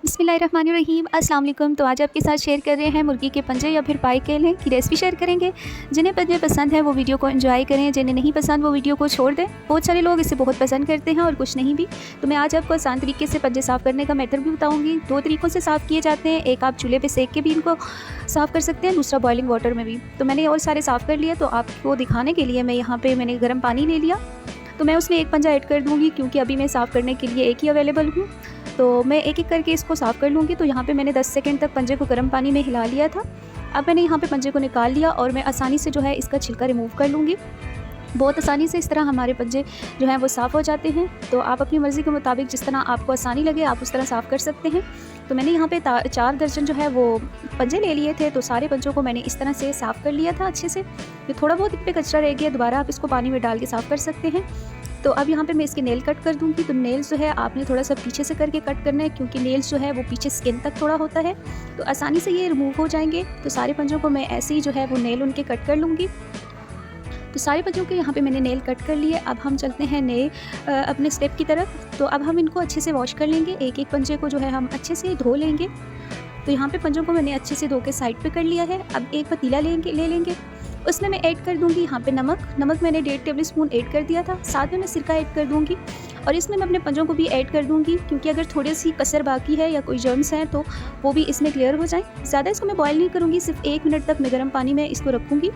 बिस्मिल्लाहिर्रहमानिर्रहीम अस्सलाम वालेकुम। तो आज आपके साथ शेयर कर रहे हैं मुर्गी के पंजे या फिर पाई केल की रेसिपी शेयर करेंगे। जिन्हें पंजे पसंद है वो वीडियो को एंजॉय करें, जिन्हें नहीं पसंद वो वीडियो को छोड़ दें। बहुत सारे लोग इसे बहुत पसंद करते हैं और कुछ नहीं भी। तो मैं आज आपको आसान तरीके से पंजे साफ़ करने का मेथड भी बताऊँगी। 2 तरीक़ों से साफ़ किए जाते हैं, एक आप चूल्हे पर सेक के भी इनको साफ़ कर सकते हैं, दूसरा बॉइलिंग वाटर में भी। तो मैंने और सारे साफ़ कर लिए, तो आपको दिखाने के लिए मैं यहाँ पर मैंने गर्म पानी ले लिया। तो मैं उसमें एक पंजा ऐड कर दूँगी क्योंकि अभी मैं साफ़ करने के लिए एक ही अवेलेबल हूँ। तो मैं एक एक करके इसको साफ़ कर लूँगी। तो यहाँ पे मैंने 10 सेकंड तक पंजे को गर्म पानी में हिला लिया था। अब मैंने यहाँ पे पंजे को निकाल लिया और मैं आसानी से जो है इसका छिलका रिमूव कर लूँगी। बहुत आसानी से इस तरह हमारे पंजे जो हैं वो साफ़ हो जाते हैं। तो आप अपनी मर्ज़ी के मुताबिक जिस तरह आपको आसानी लगे आप उस तरह साफ़ कर सकते हैं। तो मैंने यहाँ पे 4 दर्जन जो है वो पंजे ले लिए थे। तो सारे पंजों को मैंने इस तरह से साफ़ कर लिया था अच्छे से। ये थोड़ा बहुत इन पर कचरा रह गया, दोबारा आप इसको पानी में डाल के साफ़ कर सकते हैं। तो अब यहाँ पे मैं इसके नेल कट कर दूँगी। तो नेल्स जो है आपने थोड़ा सा पीछे से करके कट करना है क्योंकि नेल्स जो है वो पीछे स्किन तक थोड़ा होता है, तो आसानी से ये रिमूव हो जाएंगे। तो सारे पंजों को मैं ऐसे ही जो है वो नेल उनके कट कर लूँगी। तो सारे पंजों के यहाँ पे मैंने नेल कट कर लिए। अब हम चलते हैं नए अपने स्टेप की तरफ। तो अब हम इनको अच्छे से वॉश कर लेंगे। एक एक पंजे को जो है हम अच्छे से धो लेंगे। तो यहाँ पे पंजों को मैंने अच्छे से धो के साइड पे कर लिया है। अब एक पतीला ले लेंगे, उसमें मैं ऐड कर दूंगी यहाँ पे नमक मैंने 1.5 टेबल स्पून ऐड कर दिया था। साथ में मैं सिरका ऐड कर दूंगी और इसमें मैं अपने पंजों को भी ऐड कर दूंगी क्योंकि अगर थोड़ी सी कसर बाकी है या कोई जर्म्स हैं तो वो भी इसमें क्लियर हो जाएं। ज़्यादा इसको मैं बॉयल नहीं करूँगी, सिर्फ 1 मिनट तक मैं गर्म पानी में इसको रखूँगी।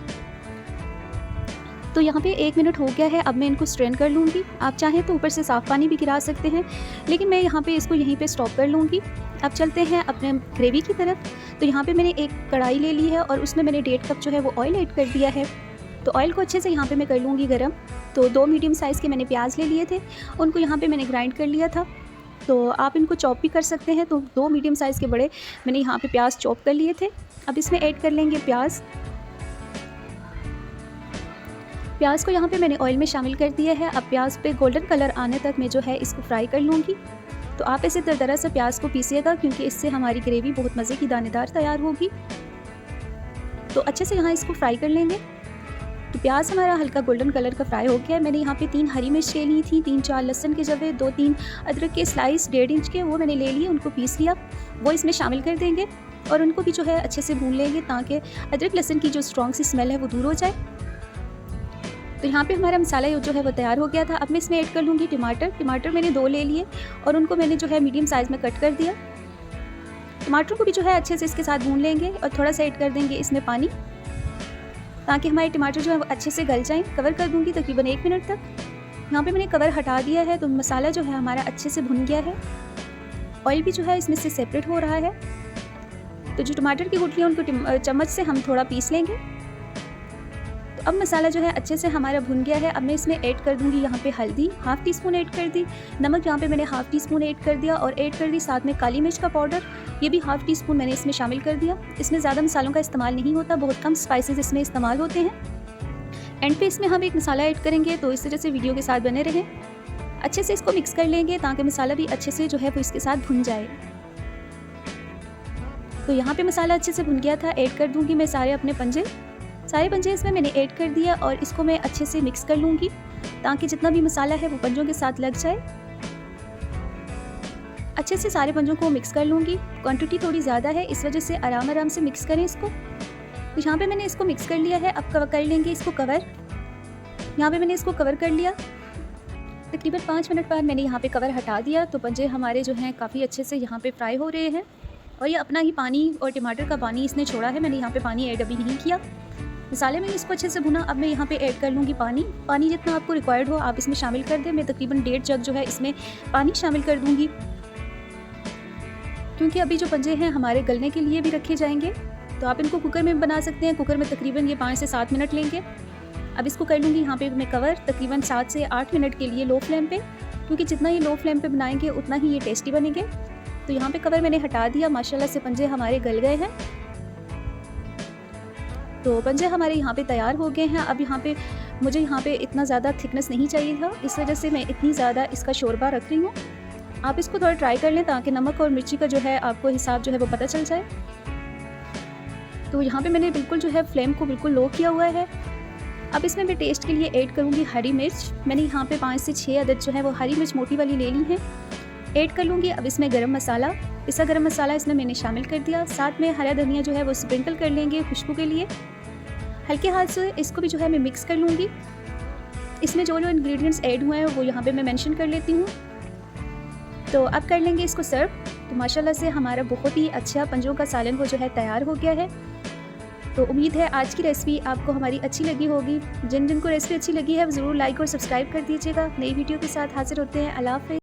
तो यहाँ पे 1 मिनट हो गया है। अब मैं इनको स्ट्रेन कर लूँगी। आप चाहें तो ऊपर से साफ़ पानी भी गिरा सकते हैं, लेकिन मैं यहाँ पे इसको यहीं पे स्टॉप कर लूँगी। अब चलते हैं अपने ग्रेवी की तरफ। तो यहाँ पे मैंने एक कढ़ाई ले ली है और उसमें मैंने 1.5 कप जो है वो ऑयल ऐड कर दिया है। तो ऑयल को अच्छे से यहाँ पे मैं कर लूँगी गरम। तो 2 मीडियम साइज़ के मैंने प्याज ले लिए थे, उनको यहाँ पे मैंने ग्राइंड कर लिया था। तो आप इनको चॉप भी कर सकते हैं। तो 2 मीडियम साइज़ के बड़े मैंने यहाँ पे प्याज चॉप कर लिए थे। अब इसमें ऐड कर लेंगे प्याज को यहाँ पे मैंने ऑयल में शामिल कर दिया है। अब प्याज पे गोल्डन कलर आने तक मैं जो है इसको फ्राई कर लूँगी। तो आप इसे दरदरा से प्याज को पीसिएगा क्योंकि इससे हमारी ग्रेवी बहुत मज़े की दानेदार तैयार होगी। तो अच्छे से यहाँ इसको फ्राई कर लेंगे। तो प्याज हमारा हल्का गोल्डन कलर का फ्राई हो गया है। मैंने यहाँ पे 3 हरी मिर्च ले ली थी, 3-4 लहसुन के जवे, 2-3 अदरक के स्लाइस 1.5 इंच के वो मैंने ले लिए, उनको पीस लिया। वो इसमें शामिल कर देंगे और उनको भी जो है अच्छे से भून लेंगे ताकि अदरक लहसुन की जो स्ट्रॉन्ग सी स्मेल है वो दूर हो जाए। तो यहाँ पे हमारा मसाला जो है वो तैयार हो गया था। अब मैं इसमें ऐड कर लूँगी टमाटर मैंने 2 ले लिए और उनको मैंने जो है मीडियम साइज़ में कट कर दिया। टमाटर को भी जो है अच्छे से इसके साथ भून लेंगे और थोड़ा सा ऐड कर देंगे इसमें पानी ताकि हमारे टमाटर जो है वो अच्छे से गल जाएं। कवर कर दूँगी तकरीबन 1 मिनट तक। यहाँ पे मैंने कवर हटा दिया है। तो मसाला जो है हमारा अच्छे से भुन गया है, ऑयल भी जो है इसमें से सेपरेट हो रहा है। तो जो टमाटर की गुठलियाँ उनको चम्मच से हम थोड़ा पीस लेंगे। तो अब मसाला जो है अच्छे से हमारा भुन गया है। अब मैं इसमें ऐड कर दूंगी यहाँ पे हल्दी 1/2 टी स्पून ऐड कर दी, नमक यहाँ पे मैंने 1/2 टी स्पून ऐड कर दिया और ऐड कर दी साथ में काली मिर्च का पाउडर, ये भी 1/2 टी स्पून मैंने इसमें शामिल कर दिया। इसमें ज़्यादा मसालों का इस्तेमाल नहीं होता, बहुत कम स्पाइसेस इसमें इस्तेमाल होते हैं। एंड पे इसमें हम एक मसाला ऐड करेंगे, तो इस तरह से वीडियो के साथ बने रहें। अच्छे से इसको मिक्स कर लेंगे ताकि मसाला भी अच्छे से जो है वो इसके साथ भुन जाए। तो यहाँ पे मसाला अच्छे से भुन गया था। ऐड कर दूँगी मैं सारे पंजे इसमें मैंने ऐड कर दिया और इसको मैं अच्छे से मिक्स कर लूँगी ताकि जितना भी मसाला है वो पंजों के साथ लग जाए। अच्छे से सारे पंजों को मिक्स कर लूँगी। क्वांटिटी थोड़ी ज़्यादा है, इस वजह से आराम से मिक्स करें इसको। तो यहाँ पे मैंने इसको मिक्स कर लिया है। अब कर लेंगे इसको कवर। यहाँ पे मैंने इसको कवर कर लिया। तकरीबन 5 मिनट बाद मैंने यहाँ पे कवर हटा दिया। तो पंजे हमारे जो हैं काफ़ी अच्छे से यहाँ पे फ्राई हो रहे हैं और ये अपना ही पानी और टमाटर का पानी इसने छोड़ा है। मैंने यहाँ पे पानी ऐड अभी नहीं किया। मसाले में इसको अच्छे से भुना। अब मैं यहाँ पे ऐड कर लूँगी पानी जितना आपको रिक्वायर्ड हो आप इसमें शामिल कर दें। मैं तकरीबन 1.5 जग जो है इसमें पानी शामिल कर दूँगी क्योंकि अभी जो पंजे हैं हमारे गलने के लिए भी रखे जाएंगे। तो आप इनको कुकर में बना सकते हैं। कुकर में तकरीबन ये 5 से 7 मिनट लेंगे। अब इसको कर लूँगी यहाँ पे मैं कवर तकरीबन 7 से 8 मिनट के लिए लो फ्लेम पे, क्योंकि जितना ये लो फ्लेम पे बनाएंगे उतना ही ये टेस्टी बनेंगे। तो यहाँ पे कवर मैंने हटा दिया। माशाल्लाह से पंजे हमारे गल गए हैं। तो पंजे हमारे यहाँ पे तैयार हो गए हैं। अब मुझे यहाँ पे इतना ज़्यादा थिकनेस नहीं चाहिए था, इस वजह से मैं इतनी ज़्यादा इसका शोरबा रख रही हूँ। आप इसको थोड़ा ट्राई कर लें ताकि नमक और मिर्ची का जो है आपको हिसाब जो है वो पता चल जाए। तो यहाँ पे मैंने बिल्कुल जो है फ्लेम को बिल्कुल लो किया हुआ है। अब इसमें मैं टेस्ट के लिए ऐड करूँगी हरी मिर्च। मैंने यहाँ पे 5 से 6 अदद जो है वो हरी मिर्च मोटी वाली ले ली है। ऐड कर लूँगी। अब इसमें गरम मसाला, पिसा गरम मसाला इसमें मैंने शामिल कर दिया। साथ में हरा धनिया जो है वो स्प्रिंकल कर लेंगे खुशबू के लिए। हल्के हाथ से इसको भी जो है मैं मिक्स कर लूँगी। इसमें जो इंग्रेडिएंट्स ऐड हुए हैं वो यहाँ पे मैं मेंशन कर लेती हूँ। तो अब कर लेंगे इसको सर्व। तो माशाल्लाह से हमारा बहुत ही अच्छा पंजों का सालन वो जो है तैयार हो गया है। तो उम्मीद है आज की रेसिपी आपको हमारी अच्छी लगी होगी। जिन जिनको रेसिपी अच्छी लगी है वो ज़रूर लाइक और सब्सक्राइब कर दीजिएगा। नई वीडियो के साथ हाजिर होते हैं। अल्लाह हाफ़िज़।